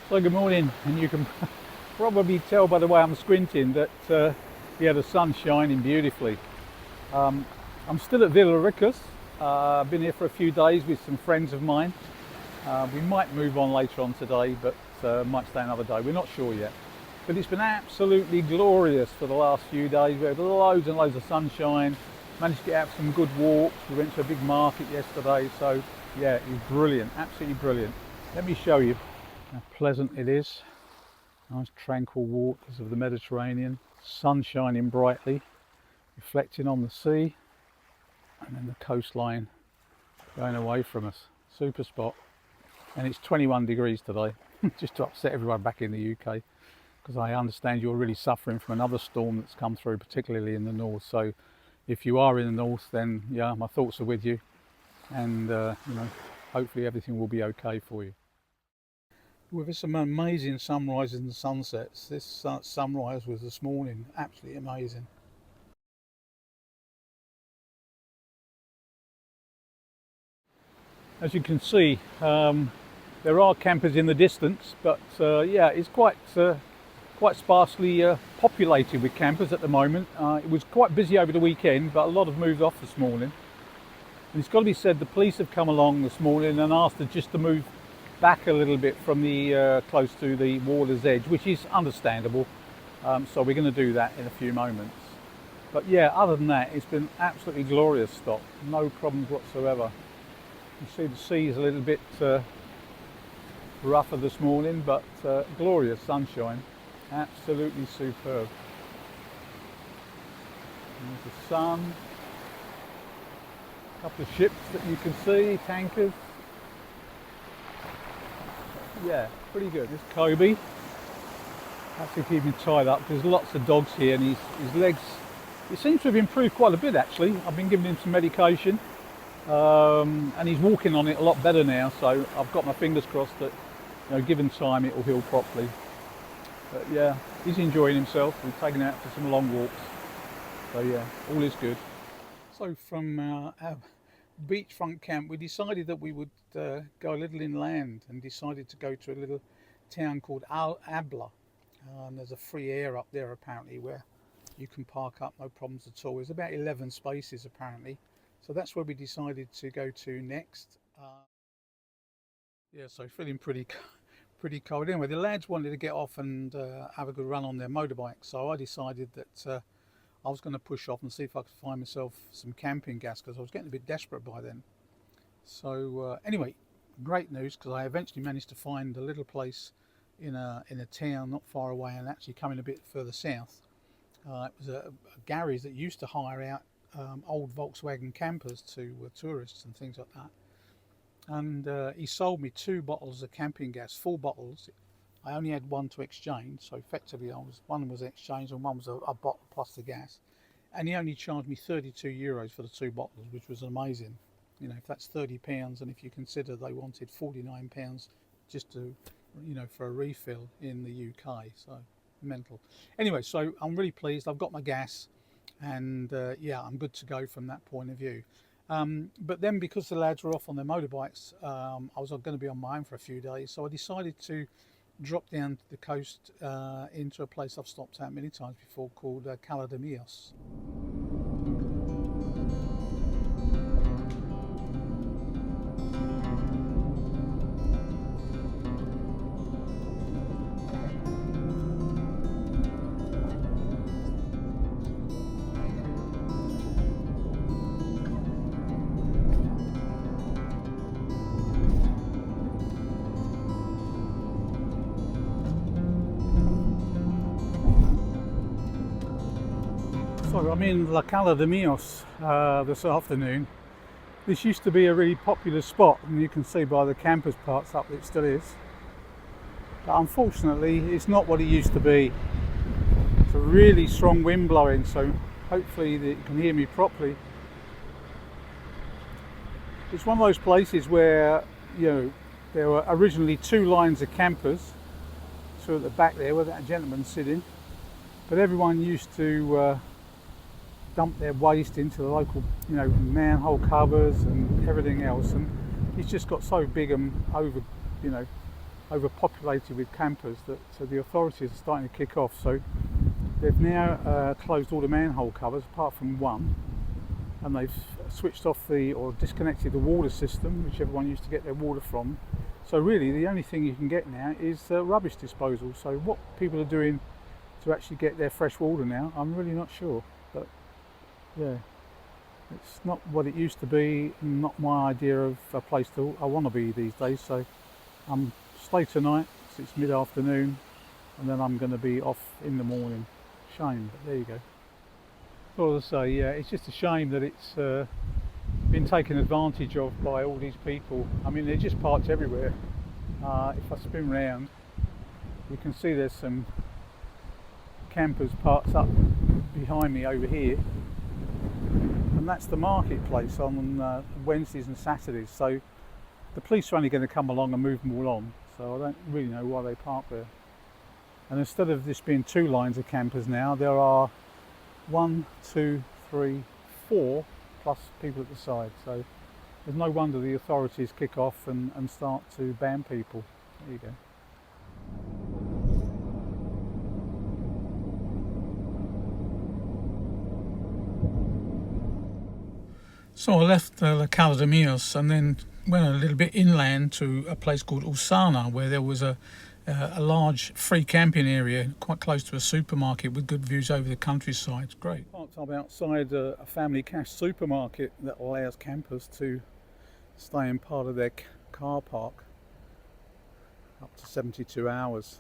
So good morning, and you can probably tell by the way I'm squinting that the sun's shining beautifully. I'm still at Villa Ricus. I've been here for a few days with some friends of mine. We might move on later on today, but might stay another day. We're not sure yet. But it's been absolutely glorious for the last few days. We had loads and loads of sunshine. Managed to get out some good walks. We went to a big market yesterday, so yeah, it was brilliant, absolutely brilliant. Let me show you how pleasant it is. Nice tranquil waters of the Mediterranean, sun shining brightly, reflecting on the sea, and then the coastline going away from us. Super spot. And it's 21 degrees today, just to upset everyone back in the UK, because I understand you're really suffering from another storm that's come through, particularly in the north. So if you are in the north, then yeah, my thoughts are with you, and hopefully everything will be okay for you. With some amazing sunrises and sunsets. This sunrise was this morning, absolutely amazing. As you can see, there are campers in the distance, but yeah, it's quite sparsely populated with campers at the moment. It was quite busy over the weekend, but a lot have moved off this morning. And it's got to be said, the police have come along this morning and asked us just to move back a little bit from the close to the water's edge, which is understandable. So we're going to do that in a few moments. But yeah, other than that, it's been absolutely glorious stop. No problems whatsoever. You see the sea is a little bit rougher this morning, but glorious sunshine. Absolutely superb. There's the sun. A couple of ships that you can see, tankers. Yeah, pretty good. This Kobe, has to keep him tied up. There's lots of dogs here, and his legs, it seems to have improved quite a bit actually. I've been giving him some medication, and he's walking on it a lot better now. So I've got my fingers crossed that, given time, it will heal properly. But yeah, he's enjoying himself. We've taken him out for some long walks. So yeah, all is good. So from our beachfront camp, we decided that we would go a little inland, and decided to go to a little town called Abla. And there's a free air up there apparently where you can park up, no problems at all. There's about 11 spaces apparently. So that's where we decided to go to next. Yeah, so feeling pretty cold. Anyway, the lads wanted to get off and have a good run on their motorbike. So I decided that I was going to push off and see if I could find myself some camping gas, because I was getting a bit desperate by then. So anyway, great news, because I eventually managed to find a little place in a town not far away, and actually coming a bit further south. It was a garage that used to hire out old Volkswagen campers to tourists and things like that. And he sold me 2 bottles of camping gas, full bottles. I only had one to exchange, so effectively one was exchanged and one was a bottle plus the gas. And he only charged me €32 for the 2 bottles, which was amazing. If that's £30, and if you consider they wanted £49 just to, for a refill in the UK, so mental. Anyway, so I'm really pleased. I've got my gas, and yeah, I'm good to go from that point of view. But then, because the lads were off on their motorbikes, I was going to be on my own for a few days, so I decided to drop down to the coast into a place I've stopped at many times before, called Cala de Mijas. So I'm in La Cala de Mijas this afternoon. This used to be a really popular spot, and you can see by the campers parks up it still is. But unfortunately, it's not what it used to be. It's a really strong wind blowing, so hopefully that you can hear me properly. It's one of those places where, there were originally 2 lines of campers, 2 at the back there where that gentleman's sitting, but everyone used to dump their waste into the local, manhole covers and everything else, and it's just got so big and over, overpopulated with campers that the authorities are starting to kick off. So they've now closed all the manhole covers apart from one, and they've switched off or disconnected the water system, which everyone used to get their water from. So really the only thing you can get now is rubbish disposal. So what people are doing to actually get their fresh water now, I'm really not sure. But yeah, it's not what it used to be, not my idea of a place I want to be these days. So I'm stay tonight, so it's mid-afternoon, and then I'm going to be off in the morning. Shame, but there you go. Well, as I say, yeah, it's just a shame that it's been taken advantage of by all these people. I mean, they're just parked everywhere. If I spin round, you can see there's some campers parked up behind me over here, and that's the marketplace on Wednesdays and Saturdays. So the police are only going to come along and move them all on, so I don't really know why they park there. And instead of this being 2 lines of campers now, there are 1, 2, 3, 4 plus people at the side. So there's no wonder the authorities kick off and start to ban people. There you go. So I left the Cala de Mijas and then went a little bit inland to a place called Osuna, where there was a large free camping area quite close to a supermarket with good views over the countryside. It's great. Parked up outside a family cash supermarket that allows campers to stay in part of their car park up to 72 hours.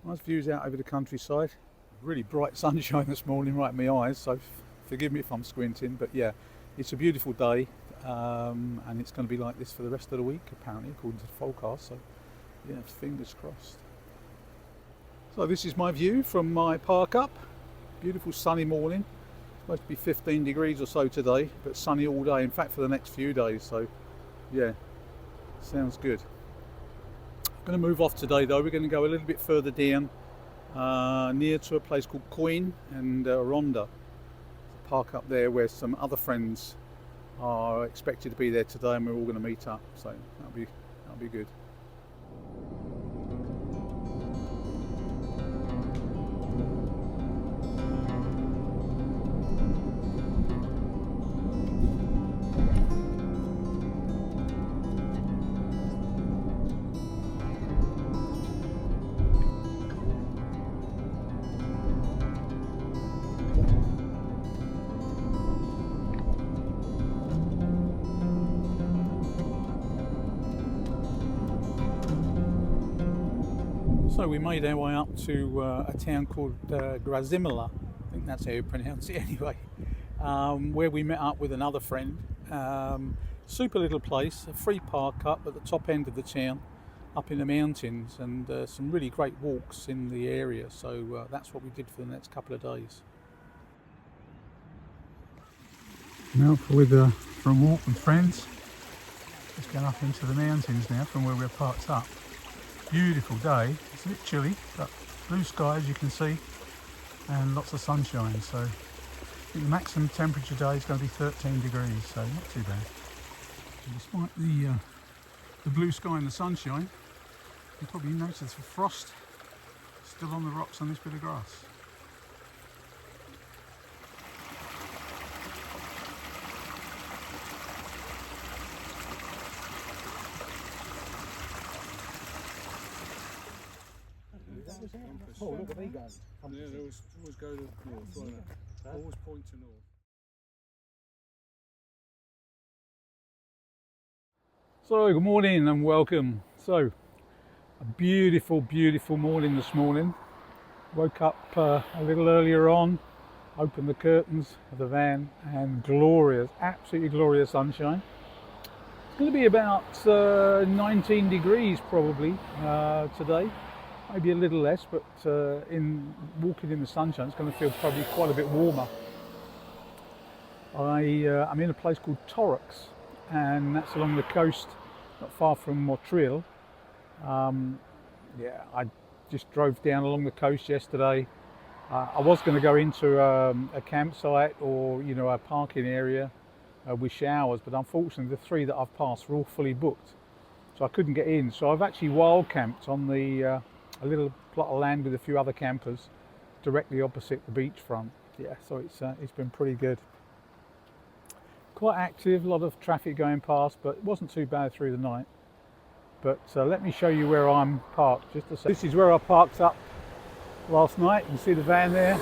Nice views out over the countryside. Really bright sunshine this morning right in my eyes, so forgive me if I'm squinting, but yeah, it's a beautiful day, and it's going to be like this for the rest of the week apparently, according to the forecast. So yeah, fingers crossed. So this is my view from my park up. Beautiful sunny morning. It's supposed to be 15 degrees or so today, but sunny all day, in fact for the next few days. So yeah, sounds good. I'm going to move off today though. We're going to go a little bit further down, near to a place called Coin and Ronda. Park up there where some other friends are expected to be there today, and we're all going to meet up. So that'll be good. So we made our way up to a town called Grazalema, I think that's how you pronounce it anyway, where we met up with another friend. Super little place, a free park up at the top end of the town, up in the mountains, and some really great walks in the area, so that's what we did for the next couple of days. Now with for a walk with friends, just going up into the mountains now from where we're parked up. Beautiful day. It's a bit chilly, but blue sky as you can see, and lots of sunshine. So I think the maximum temperature today is going to be 13 degrees, so not too bad. And despite the blue sky and the sunshine, you probably notice the frost still on the rocks on this bit of grass. Oh, look at they go. Yeah, they always go to north, won't they? Always point to north. So, good morning and welcome. So, a beautiful, beautiful morning this morning. Woke up a little earlier on, opened the curtains of the van, and glorious, absolutely glorious sunshine. It's going to be about 19 degrees probably today. Maybe a little less, but in walking in the sunshine, it's going to feel probably quite a bit warmer. I'm in a place called Torrox, and that's along the coast, not far from Montreal. Yeah, I just drove down along the coast yesterday. I was going to go into a campsite or a parking area with showers, but unfortunately the 3 that I've passed were all fully booked. so I couldn't get in. So I've actually wild camped on the a little plot of land with a few other campers directly opposite the beachfront. Yeah, so it's been pretty good. Quite active, a lot of traffic going past, but it wasn't too bad through the night. But let me show you where I'm parked. Just a sec. This is where I parked up last night. You can see the van there.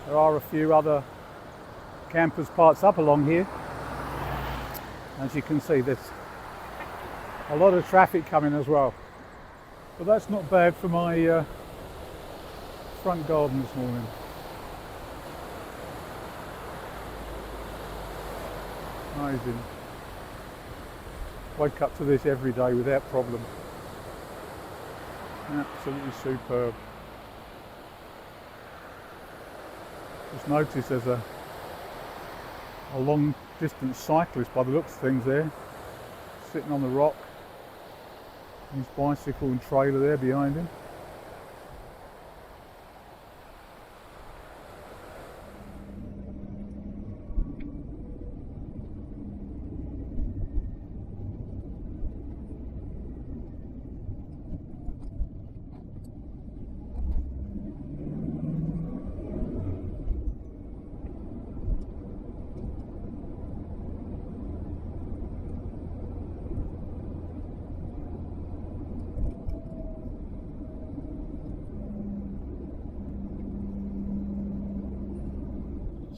There are a few other campers parked up along here. As you can see, there's a lot of traffic coming as well. But that's not bad for my front garden this morning. Amazing. Wake up to this every day without problem. Absolutely superb. Just noticed there's a long distance cyclist by the looks of things there, sitting on the rock. His bicycle and trailer there behind him.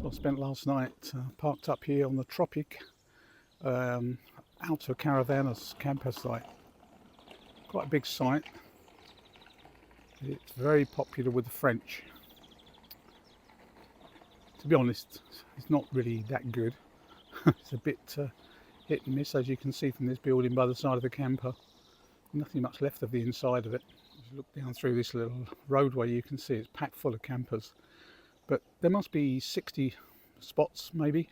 So I spent last night parked up here on the Tropic Alto Caravanas camper site. Quite a big site. It's very popular with the French. To be honest, it's not really that good. It's a bit hit and miss, as you can see from this building by the side of the camper. Nothing much left of the inside of it. As you look down through this little roadway, you can see it's packed full of campers. But there must be 60 spots maybe,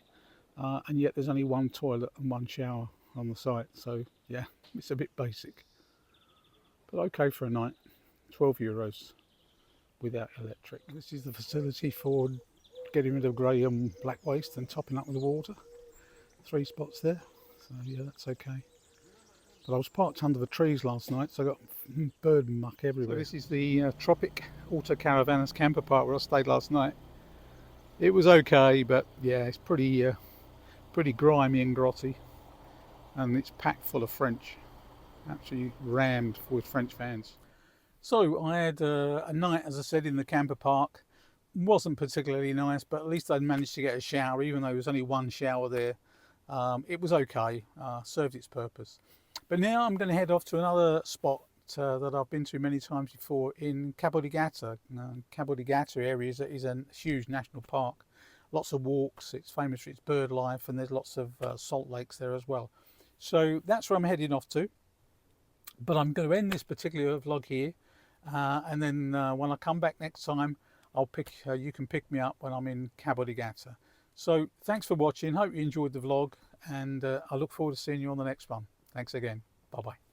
and yet there's only one toilet and one shower on the site. So yeah, it's a bit basic, but okay for a night. €12 without electric. This is the facility for getting rid of grey and black waste and topping up with the water. 3 spots there, so yeah, that's okay. But I was parked under the trees last night, so I got bird muck everywhere. So this is the Tropic Auto Caravanas camper park where I stayed last night. It was okay, but yeah, it's pretty grimy and grotty, and it's packed full of French, absolutely rammed with French fans. So I had a night, as I said, in the camper park. Wasn't particularly nice, but at least I'd managed to get a shower, even though there was only one shower there. It was okay, served its purpose. But now I'm going to head off to another spot that I've been to many times before in Cabo de Gata. Cabo de Gata area is a huge national park. Lots of walks, it's famous for its bird life, and there's lots of salt lakes there as well. So that's where I'm heading off to. But I'm going to end this particular vlog here, and then when I come back next time, you can pick me up when I'm in Cabo de Gata. So thanks for watching, hope you enjoyed the vlog, and I look forward to seeing you on the next one. Thanks again, bye bye.